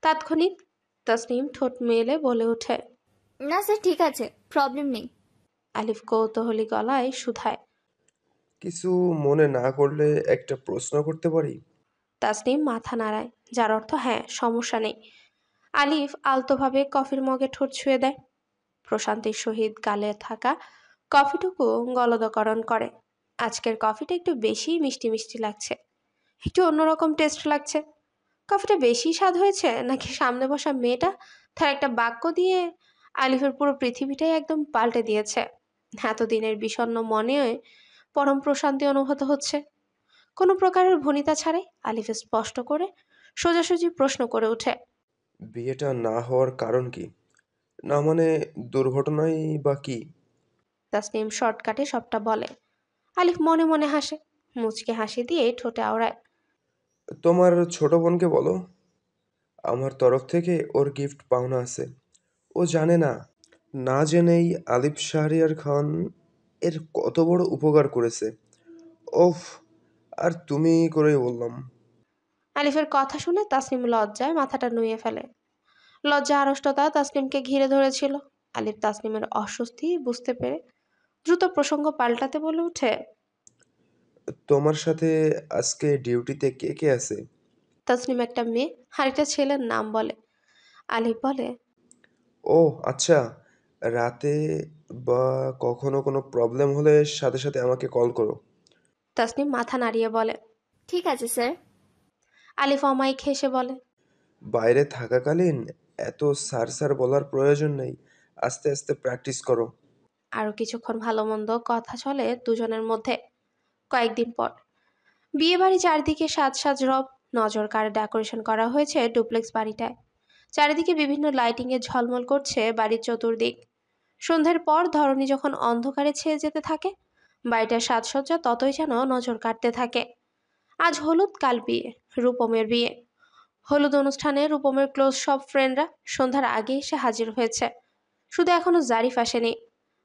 তাৎক্ষণিক তাসনিম ঠোঁট মেলে বলে ওঠে। না স্যার, ঠিক আছে, প্রবলেম নেই। আলিফ কৌতূহলী গলায় শুধায়। কিছু মনে না করলে একটা প্রশ্ন করতে পারি? তাসনিম মাথা নাড়ায়, যার অর্থ হ্যাঁ, সমস্যা নেই। আলিফ আলতোভাবে কফির মগে ঠোঁট ছুঁয়ে দেয়। প্রশান্তির সহিত গালে থাকা কফিটুকু গলদকরণ করে। আজকের কফিটা একটু বেশি মিষ্টি মিষ্টি লাগছে, একটু অন্যরকম টেস্ট লাগছে। কফিটা বেশি স্বাদ হয়েছে, নাকি সামনে বসা মেয়েটা তার একটা বাক্য দিয়ে আলিফের পুরো পৃথিবীটাই একদম পাল্টে দিয়েছে? এতদিনের বিষণ্ণ মনে পরম প্রশান্তি অনুভূত হচ্ছে। কোনো প্রকারের ভনিতা ছাড়াই আলিফ স্পষ্ট করে সোজাসুজি প্রশ্ন করে ওঠে। বিয়েটা না হওয়ার কারণ কি? না মানে দুর্ঘটনাই বা কি? তাসনিম শর্টকাটে সবটা বলে। আলিফ মনে মনে হাসে, মুচকে হাসি দিয়ে ঠোঁটে আওড়ায়। তোমার ছোট বোনকে বলো, আমার তরফ থেকে ওর গিফট পাওনা আছে। ও জানে না, না জেনেই আলিফ শাহরিয়ার খান এর কত বড় উপকার করেছে। ওফ, আর তুমি করেই বললাম। আলিফের কথা শুনে তাসনিম লজ্জায় মাথাটা নুয়ে ফেলে। লজ্জা আড়ষ্টতা তাসনিমকে ঘিরে ধরেছিল। আলিফ তাসনিমের অস্বস্তি বুঝতে পেরে দ্রুত প্রসঙ্গ পাল্টাতে বলে ওঠে। তোমার সাথে আজকে ডিউটিতে কে কে আছে? তাসনিম একটা মেয়ে আর একটা ছেলের নাম বলে। আলিফ বলে, ও আচ্ছা, রাতে বা কখনো কোনো প্রবলেম হলে সাথে সাথে আমাকে কল করো। তাসনিম মাথা নাড়িয়ে বলে। ঠিক আছে স্যার। আলিফ অমায়িক হেসে বলে, বাইরে থাকাকালীন এত স্যার স্যার বলার প্রয়োজন নেই, আস্তে আস্তে প্র্যাকটিস করো। আরো কিছুক্ষণ ভালো মন্দ কথা চলে দুজনের মধ্যে। কয়েকদিন পর বিয়ে বাড়ি চারদিকে সাজ সাজ রব। নজর কাড়ে ডেকোরেশন করা হয়েছে ডুপ্লেক্স বাড়িটায়। চারিদিকে বিভিন্ন লাইটিং এ ঝলমল করছে বাড়ির চতুর্দিক। সন্ধ্যের পর ধরণী যখন অন্ধকারে ছেয়ে যেতে থাকে, বাড়িটার সাজসজ্জা ততই যেন নজর কাটতে থাকে। আজ হলুদ, কাল বিয়ে, রূপমের বিয়ে। হলুদ অনুষ্ঠানে রূপমের ক্লোজ সব ফ্রেন্ডরা সন্ধ্যার আগে এসে হাজির হয়েছে। শুধু এখনো জারিফ আসেনি।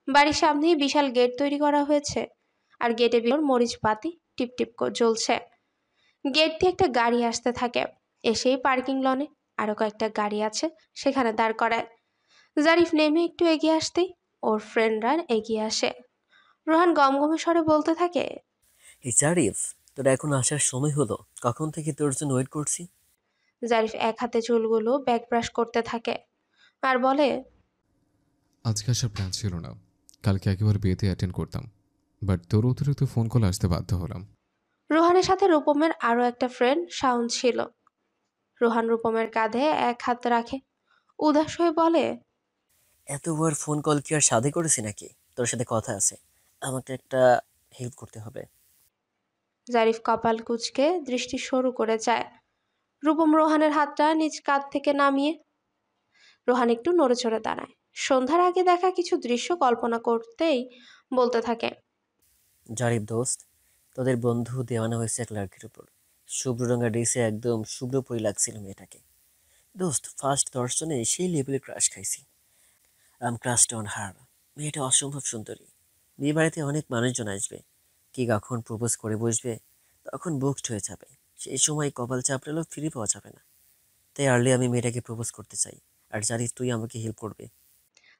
বাড়ির সামনেই বিশাল গেট তৈরি করা হয়েছে, আর গেটে বিয়ের মরিচ বাতি টিপ টিপ জ্বলছে। গেট দিয়ে একটা গাড়ি আসতে থাকে, এসেই পার্কিং লনে আরো কয়েকটা গাড়ি আছে, সেখানে দাঁড় করায়। জারিফ নেমে একটু এগিয়ে আসতেই ওর ফ্রেন্ডরা এগিয়ে আসে। রোহান গমগমে স্বরে বলতে থাকে। এই জারিফ, তোর এখন আসার সময় হলো, কখন থেকে তোর জন্য ওয়েট করছি। জারিফ এক হাতে চুলগুলো ব্যাক ব্রাশ করতে থাকে আর বলে, আজকে আসার প্ল্যান ছিল না, কালকে একেবারে বিয়েতে অ্যাটেন্ড করতাম, বাট তোর অতিরিক্ত ফোন কল আসতে বাধ্য হলাম। রোহানের সাথে রূপমের আরো একটা ফ্রেন্ড শাওন ছিল। রোহান রূপমের কাঁধে এক হাত রাখে, উদাস হয়ে বলে, এতবার ফোন কল কি আর সাধে করেছি নাকি? তোর সাথে কথা আছে, আমাকে একটা হেল্প করতে হবে। জারিফ কপাল কুঁচকে দৃষ্টি সরু করে চায়। রূপম রোহানের হাতটা নিজ কাঁধ থেকে নামিয়ে। রোহান একটু নড়েচড়ে দাঁড়ায়। সন্ধ্যার আগে দেখা কিছু দৃশ্য কল্পনা করতেই বলতে থাকে। জারিফ দোস্ত, তোদের বন্ধু দেওয়ানা হয়েছে এক লাড়কির উপর। শুভ্র রঙা ড্রেসে একদম শুভ্র পরি লাগছিল মেয়েটাকে। দোস্ত, ফার্স্ট দর্শনে সেই লেভেলে ক্রাশ খাইছি। আম ক্রাশড অন হার। মেয়েটা অসম্ভব সুন্দরী। বিয়ে বাড়িতে অনেক মানুষজন আসবে, কি কখন প্রপোজ করে বসবে, তখন বুকড হয়ে যাবে। সেই সময় কপাল চাপড়ালেও ফিরে পাওয়া যাবে না। তাই আর্লি আমি মেয়েটাকে প্রপোজ করতে চাই, আর জারিফ তুই আমাকে হেল্প করবে।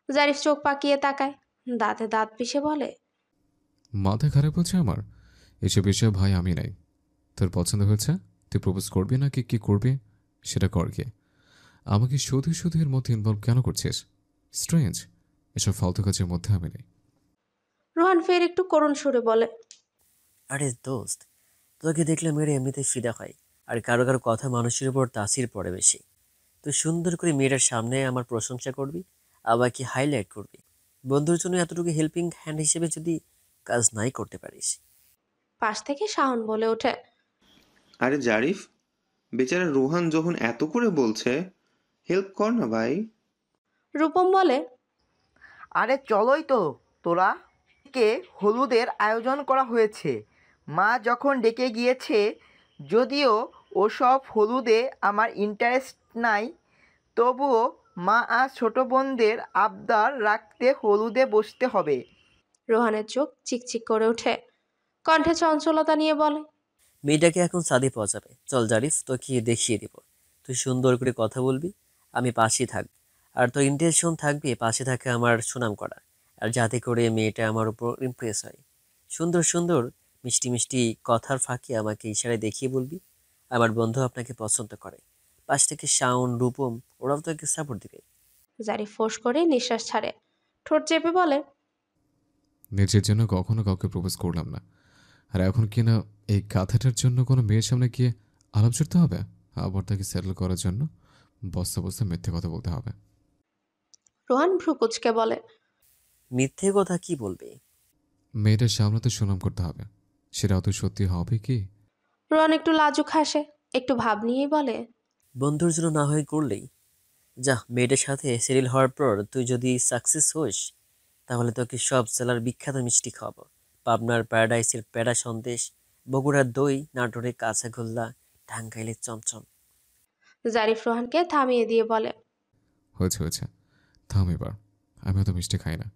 জারিফ চোখ পাকিয়ে তাকায়, দাঁতে দাঁত পিষে বলে, মাথা খারাপ হচ্ছে আমার? এসব বিষয়ে ভাই আমি নাই। তোর পছন্দ হয়েছে, তুই প্রপোজ করবি নাকি কি করবি সেটা কর গিয়ে। আমাকে শুধু শুধু এর মধ্যে ইনভলভ কেন করছিস? স্ট্রেঞ্জ, এসব ফালতু কাজের মধ্যে আমি নেই। রোহান ফের একটু করুণ সুরে বলে, আরে দোস্ত, তোকে দেখলে মেয়েরা এমনিতেই ফিদা হয়, আর কারো কারো কথা মানুষের উপর তাসির পড়ে বেশি। তুই সুন্দর করে মেয়েটার সামনে আমার প্রশংসা করবি, আবার কি হাইলাইট করবি। বন্ধুর জন্য এতটুকু হেল্পিং হ্যান্ড হিসেবে যদি কাজ নাই করতে পারিস। পাশ থেকে শাওন বলে ওঠে, আরে জারিফ, বেচারা রোহান যখন এত করে বলছে, হেল্প কর না ভাই। রূপম বলে, আরে চলোই তো তোরা। কে হলুদের আয়োজন করা হয়েছে, মা যখন ডেকে গিয়েছে। যদিও ওসব হলুদে আমার ইন্টারেস্ট নাই, তবুও মা আর ছোটো বোনদের আবদার রাখতে হলুদে বসতে হবে। রোহানের চোখ চিকচিক করে ওঠে, কণ্ঠে চঞ্চলতা নিয়ে বলে, মেয়েটাকে এখন সাদে পাওয়া যাবে। চল জারিফ, তোকে দেখিয়ে দিব। তুই তুই সুন্দর করে কথা বলবি, আমি পাশেই থাকবো। আর তোর ইন্টেনশন থাকবে পাশে থাকা আমার সুনাম করা, আর যাতে করে মেয়েটা আমার উপর ইমপ্রেস হয়। সুন্দর সুন্দর মিষ্টি মিষ্টি কথার ফাঁকে আমাকে ইশারায় দেখিয়ে বলবি আমার বন্ধু আপনাকে পছন্দ করে। পাশ থেকে শাওন, রূপম ওরাও তোকে সাপোর্ট দিবে। জারিফ ফোঁস করে নিঃশ্বাস ছাড়ে, ঠোঁট চেপে বলে, নিজের জন্য কখনো কাউকে প্রপোজ করলাম না, আর এখন কি না এই কাঁথাটার জন্য কোনো মেয়ের সামনে গিয়ে আলাপ জুড়তে হবে, আবার তাকে সেটেল করার জন্য বস্তা বস্তা মিথ্যে কথা বলতে হবে। রোহান ভ্রু কুঁচকে বলে, মিথ্যে কথা কি বলবে? মেয়েটার সামনে তো সুনাম করতে হবে, সেটাও তো সত্যি হবে কি? রোহান একটু লাজুক হাসে, একটু ভাব নিয়েই বলে, বন্ধুর জন্য না হয় করলেই। যা, মেয়েটার সাথে সেটেল হওয়ার পর তুই যদি সাকসেস হোস, তাহলে তোকে সব জেলার বিখ্যাত মিষ্টি খাওয়াবো। পাবনার প্যারাডাইসের প্যারা সন্দেশ, বগুড়ার দই, নাটোরের কাঁচাগোল্লা, টাঙ্গাইলের চমচম। জারিফ রোহানকে থামিয়ে দিয়ে বলে, হয়েছে হয়েছে, থাম এবার, আমি অত মিষ্টি খাই না।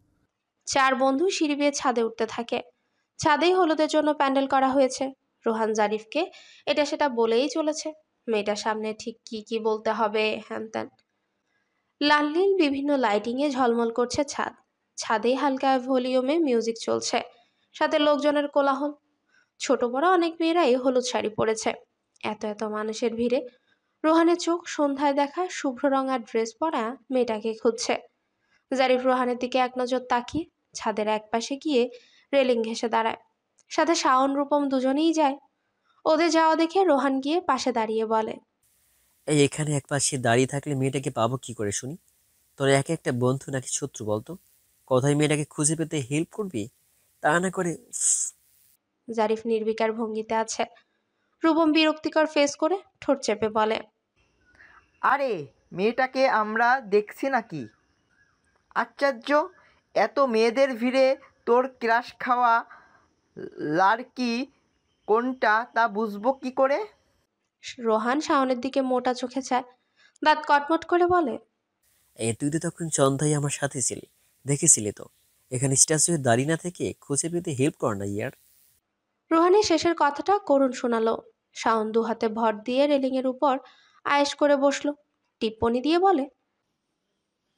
চার বন্ধু সিঁড়ি বেয়ে ছাদে উঠতে থাকে। ছাদেই হলুদের জন্য প্যান্ডেল করা হয়েছে। রোহান জারিফকে এটা সেটা বলেই চলেছে, মেয়েটার সামনে ঠিক কি কি বলতে হবে হ্যান ত্যান। লাল নীল বিভিন্ন লাইটিংয়ে ঝলমল করছে ছাদ। ছাদেই হালকা ভলিউমে মিউজিক চলছে, সাথে লোকজনের কোলাহল। ছোট বড় অনেক মেয়েরাই হলুদ শাড়ি পরেছে। এত এত মানুষের ভিড়ে রোহানের চোখ সন্ধ্যায় দেখা শুভ্র রঙার ড্রেস পরা মেয়েটাকে খুঁজছে। জারিফ রোহানের দিকে এক নজর তাকিয়ে ছাদের একপাশে গিয়ে রেলিং ঘেঁষে দাঁড়ায়। সাথে শাওন, রূপম দুজনেই যায়। ওদের যাওয়া দেখে রোহান গিয়ে পাশে দাঁড়িয়ে বলে, এই এখানে এক পাশে দাঁড়িয়ে থাকলে মেয়েটাকে পাবো কি করে শুনি? তোর এক একটা বন্ধু নাকি শত্রু বলতো? কোথায় মেয়েটাকে খুঁজে পেতে হেল্প করবি, তা না করে উফ। জারিফ নির্বিকার ভঙ্গিতে আছে। রূপম বিরক্তিকর ফেস করে ঠোঁট চেপে বলে, আরে মেয়েটাকে আমরা দেখছি নাকি? আশ্চর্য, এত মেয়েদের ভিড়ে তোর ক্রাশ খাওয়া লাড়কি কোনটা তা বুঝবো কি করে? রোহান শাওনের দিকে মোটা চোখে চায়, দাঁত কটমট করে বলে, এই তুই তো তখন সন্ধ্যায় আমার সাথে ছিলি, দেখেছিলি তো। এখানে স্ট্যাচু হয়ে দাঁড়িয়ে না থেকে খুঁজে পেতে হেল্প কর না ইয়ার। রোহানের শেষের কথাটা করুণ শোনালো। শাওন দু হাতে ভর দিয়ে রেলিংয়ের উপর আয়েশ করে বসলো, টিপ্পনি দিয়ে বলে,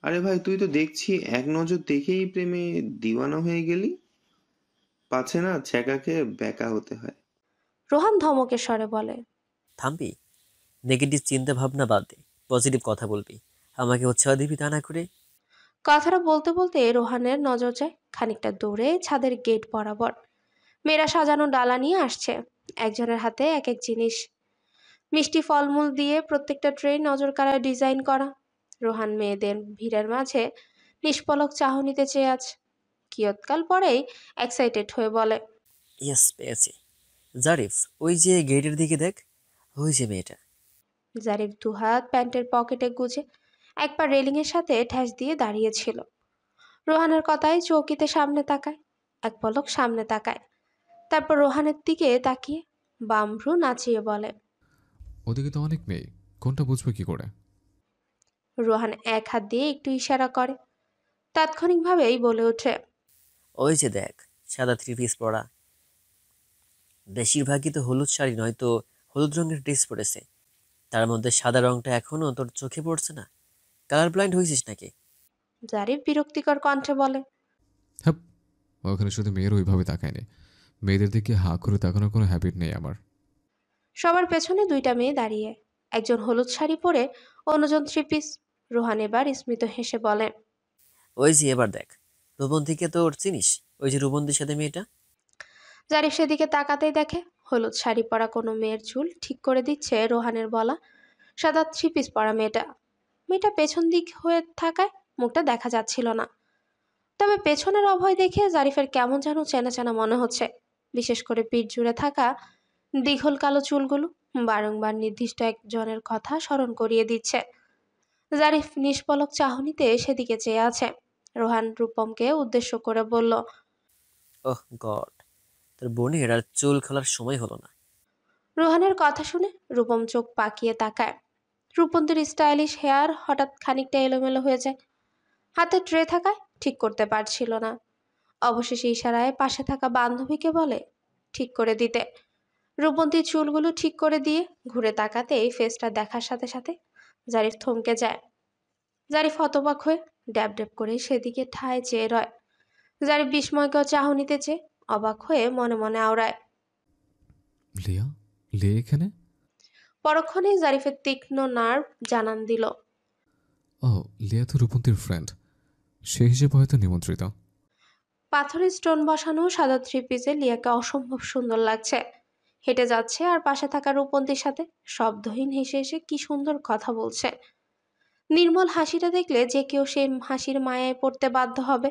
আরে ভাই, তুই তো দেখছি এক নজর দেখেই প্রেমে দিওয়ানা হয়ে গেলি। পাছে না ছ্যাঁকাকে ব্যাকা হতে হয়। রোহান ধমকের স্বরে বলে, থামবি? নেগেটিভ চিন্তা ভাবনা বাদ দে, পজিটিভ কথা বলবি, আমাকে উৎসাহ দিবি তা না করে। কথাটা বলতে বলতে রোহানের নজর যায় খানিকটা দূরে ছাদের গেট বরাবর। মেয়েরা সাজানো ডালা নিয়ে আসছে, একজনের হাতে এক এক জিনিস। মিষ্টি ফলমূল দিয়ে প্রত্যেকটা ট্রে নজর কাড়া ডিজাইন করা। রোহান মেয়েদের ভিড়ের মাঝে নিষ্পলক চাহনিতে চেয়ে আছে। কিয়ৎকাল পরেই এক্সাইটেড হয়ে বলে, ইয়েস, পেয়েছি। জারিফ, ওই যে গেটের দিকে দেখ, ওই যে মেয়েটা। জারিফ দুহাত প্যান্টের পকেটে গুজে একবার রেলিংয়ের সাথে ঠ্যাস দিয়ে দাঁড়িয়েছিল। রোহানের কথায় চৌকিতে সামনে তাকায়, এক পলক সামনে তাকায়, তারপর রোহানের দিকে তাকিয়ে বাম ভ্রু নাচিয়ে বলে। ওদিকে তো অনেক মেয়ে, কোনটা বুঝবো কি করে? রোহান এক হাত দিয়ে একটু ইশারা করে, তাৎক্ষণিকভাবেই বলে ওঠে, ওই যে দেখ, সাদা থ্রি পিস পরা, বেশিরভাগই তো হলুদ শাড়ি নয়তো হলুদ রঙের ড্রেস পরেছে। তার মধ্যে সাদা রংটা এখনো তোর চোখে পড়ছে না? কালার ব্লাইন্ড হয়েছিস নাকি? জারিফ বিরক্তিকর কণ্ঠে বলে, হ্যাঁ, ওখানে শুধু মেয়ের ওইভাবে তাকায়নি, মেয়েদের দিকে হাঁ করে তাকানোর কোনো হ্যাবিট নেই আমার। সবার পেছনে দুইটা মেয়ে দাঁড়িয়ে, একজন হলুদ শাড়ি পরে, অন্যজন থ্রি পিস। রোহান এবার স্মিত হেসে বলে, ওই যে এবার দেখ, রূপন্তীকে তোর চিনিস? ওই যে রূপন্তীর সাথে মেয়েটা। জারিফ সেদিকে তাকাতেই দেখে হলুদ শাড়ি পরা কোনো মেয়ের চুল ঠিক করে দিচ্ছে রোহানের বলা সাদা থ্রি পিস পরা মেয়েটা। মেয়েটা পেছন দিক হয়ে থাকায় মুখটা দেখা যাচ্ছিল না, তবে পেছনের অভয় দেখে জারিফের কেমন যেন চেনা চেনা মনে হচ্ছে। বিশেষ করে পিঠ জুড়ে থাকা দীঘল কালো চুলগুলো বারংবার নির্দিষ্ট একজনের কথা স্মরণ করিয়ে দিচ্ছে। জারিফ নিষ্পলক চাহনিতে সেদিকে চেয়ে আছে। রোহান রূপমকে উদ্দেশ্য করে বলল, ওহ গড, তোর বোনের আর চুল খোলার সময় হলো না। রোহানের কথা শুনে রূপম চোখ পাকিয়ে তাকায়। রূপন্তীর স্টাইলিশ হেয়ার হঠাৎ খানিকটা এলোমেলো হয়ে যায়, হাতে ট্রে থাকায় ঠিক করতে পারছিল না। অবশেষে ইশারায় পাশে থাকা বান্ধবীকে বলে ঠিক করে দিতে। রূপন্তীর চুলগুলো ঠিক করে দিয়ে ঘুরে তাকাতেই ফেসটা দেখার সাথে সাথে জারিফ থমকে যায়। জারিফ হতবাক হয়ে ড্যাব ড্যাব করে সেদিকে ঠায় চেয়ে রয়। জারিফ বিস্ময়কর চাহনিতে চেয়ে অবাক হয়ে মনে মনে আওড়ায়। লিয়া, লিয়া এখানে? পরক্ষণেই জারিফের তীক্ষ্ণ নার্ভ জানান দিল। ও, লিয়া তো রূপন্তীর ফ্রেন্ড, সে হিসেবে হয়তো নিমন্ত্রিত। পাথরের স্টোন বসানো সাদা থ্রি পিসে লিয়াকে অসম্ভব সুন্দর লাগছে। হেঁটে যাচ্ছে আর পাশে থাকা রূপন্তীর সাথে শব্দহীন হেসে হেসে কি সুন্দর কথা বলছে। নির্মল হাসিটা দেখলে যে কেউ সেই হাসির মায়ায় পড়তে বাধ্য হবে।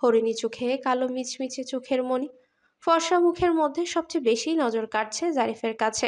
হরিণী চোখে কালো মিচমিচে চোখের মণি ফর্সা মুখের মধ্যে সবচেয়ে বেশি নজর কাটছে জারিফের কাছে।